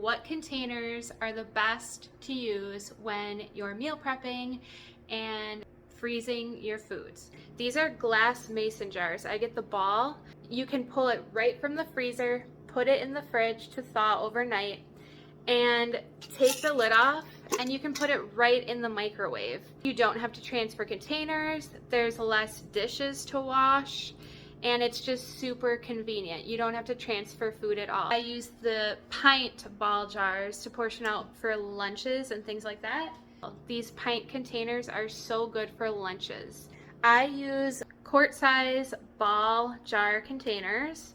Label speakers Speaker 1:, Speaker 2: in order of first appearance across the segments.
Speaker 1: what containers are the best to use when you're meal prepping and freezing your foods. These are glass mason jars. I get the ball. You can pull it right from the freezer, put it in the fridge to thaw overnight, and take the lid off, and you can put it right in the microwave. You don't have to transfer containers, there's less dishes to wash, and it's just super convenient. You don't have to transfer food at all. I use the Pint ball jars to portion out for lunches and things like that. These Pint containers are so good for lunches. I use quart size ball jar containers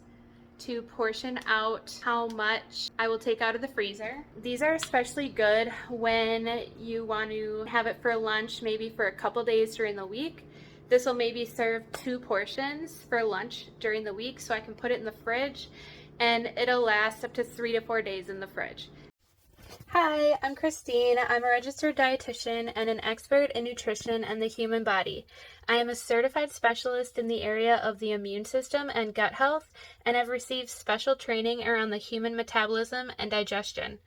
Speaker 1: to portion out how much I will take out of the freezer. These are especially good when you want to have it for lunch, maybe for a couple days during the week. This will maybe serve 2 portions for lunch during the week, so I can put it in the fridge and it'll last up to 3 to 4 days in the fridge. Hi, I'm Christine. I'm a registered dietitian and an expert in nutrition and the human body. I am a certified specialist in the area of the immune system and gut health, and have received special training around the human metabolism and digestion.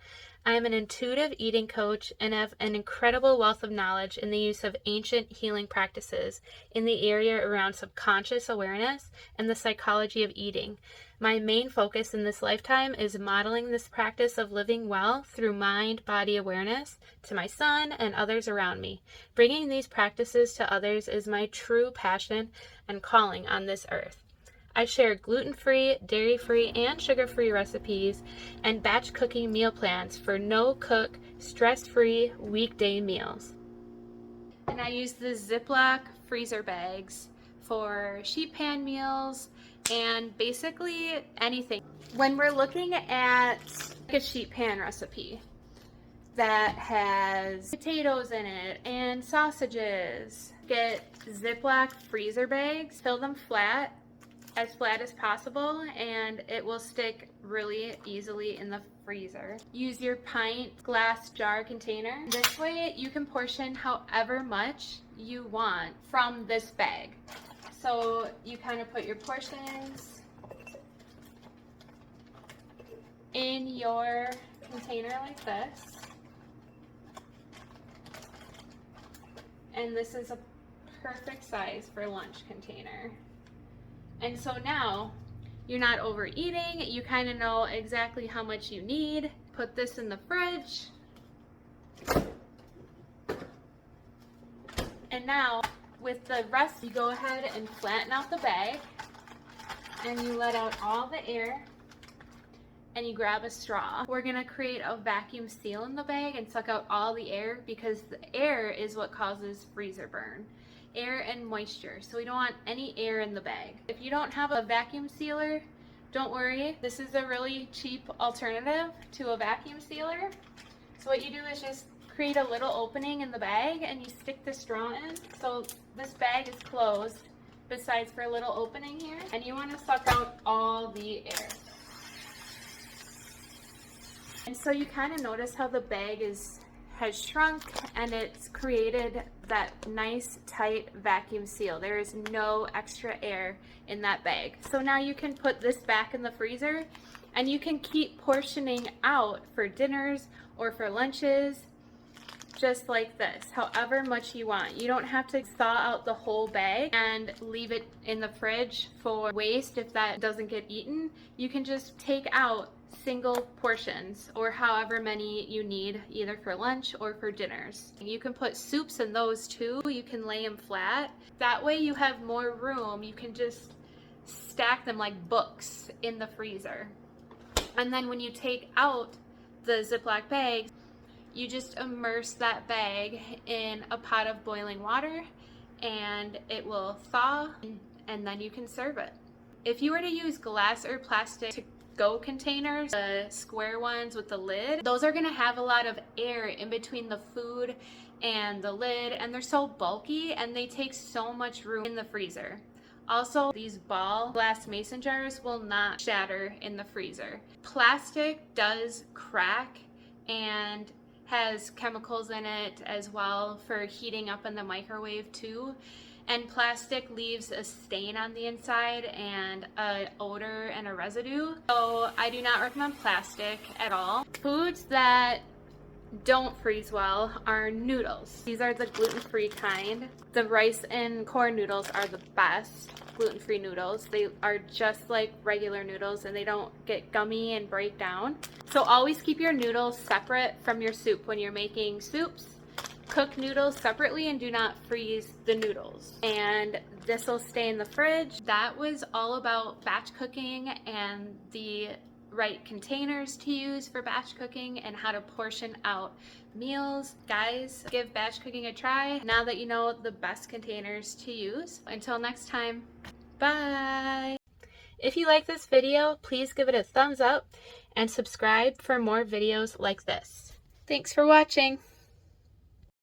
Speaker 1: I am an intuitive eating coach and have an incredible wealth of knowledge in the use of ancient healing practices in the area around subconscious awareness and the psychology of eating. My main focus in this lifetime is modeling this practice of living well through mind-body awareness to my son and others around me. Bringing these practices to others is my true passion and calling on this earth. I share gluten-free, dairy-free, and sugar-free recipes and batch cooking meal plans for no-cook, stress-free weekday meals. And I use the Ziplock freezer bags for sheet pan meals and basically anything. When we're looking at a sheet pan recipe that has potatoes in it and sausages, get Ziplock freezer bags, fill them flat as possible, and it will stick really easily in the freezer. Use your pint glass jar container. This way you can portion however much you want from this bag. So you kind of put your portions in your container like this. And this is a perfect size for lunch container. And so now you're not overeating, you kind of know exactly how much you need. Put this in the fridge. And now with the rest, you go ahead and flatten out the bag and you let out all the air and you grab a straw. We're gonna create a vacuum seal in the bag and suck out all the air, because the air is what causes freezer burn. Air and moisture, so we don't want any air in the bag. If you don't have a vacuum sealer, don't worry, this is a really cheap alternative to a vacuum sealer. So what you do is just create a little opening in the bag and you stick the straw in. So this bag is closed besides for a little opening here, and you want to suck out all the air. And so you kind of notice how the bag has shrunk and it's created that nice tight vacuum seal. There is no extra air in that bag. So now you can put this back in the freezer and you can keep portioning out for dinners or for lunches, just like this, however much you want. You don't have to thaw out the whole bag and leave it in the fridge for waste if that doesn't get eaten. You can just take out single portions or however many you need, either for lunch or for dinners. You can put soups in those too. You can lay them flat. That way you have more room. You can just stack them like books in the freezer. And then when you take out the Ziploc bags, you just immerse that bag in a pot of boiling water and it will thaw, and then you can serve it. If you were to use glass or plastic to-go containers, the square ones with the lid, those are gonna have a lot of air in between the food and the lid, and they're so bulky and they take so much room in the freezer. Also, these ball glass mason jars will not shatter in the freezer. Plastic does crack and has chemicals in it as well for heating up in the microwave too. and plastic leaves a stain on the inside and an odor and a residue. So I do not recommend plastic at all. Foods that don't freeze well are noodles. These are the gluten-free kind. The rice and corn noodles are the best gluten-free noodles. They are just like regular noodles and they don't get gummy and break down. So always keep your noodles separate from your soup when you're making soups. Cook noodles separately and do not freeze the noodles. And this will stay in the fridge. That was all about batch cooking and the right containers to use for batch cooking and how to portion out meals. Guys, give batch cooking a try now that you know the best containers to use. Until next time, bye! If you like this video, please give it a thumbs up and subscribe for more videos like this. Thanks for watching!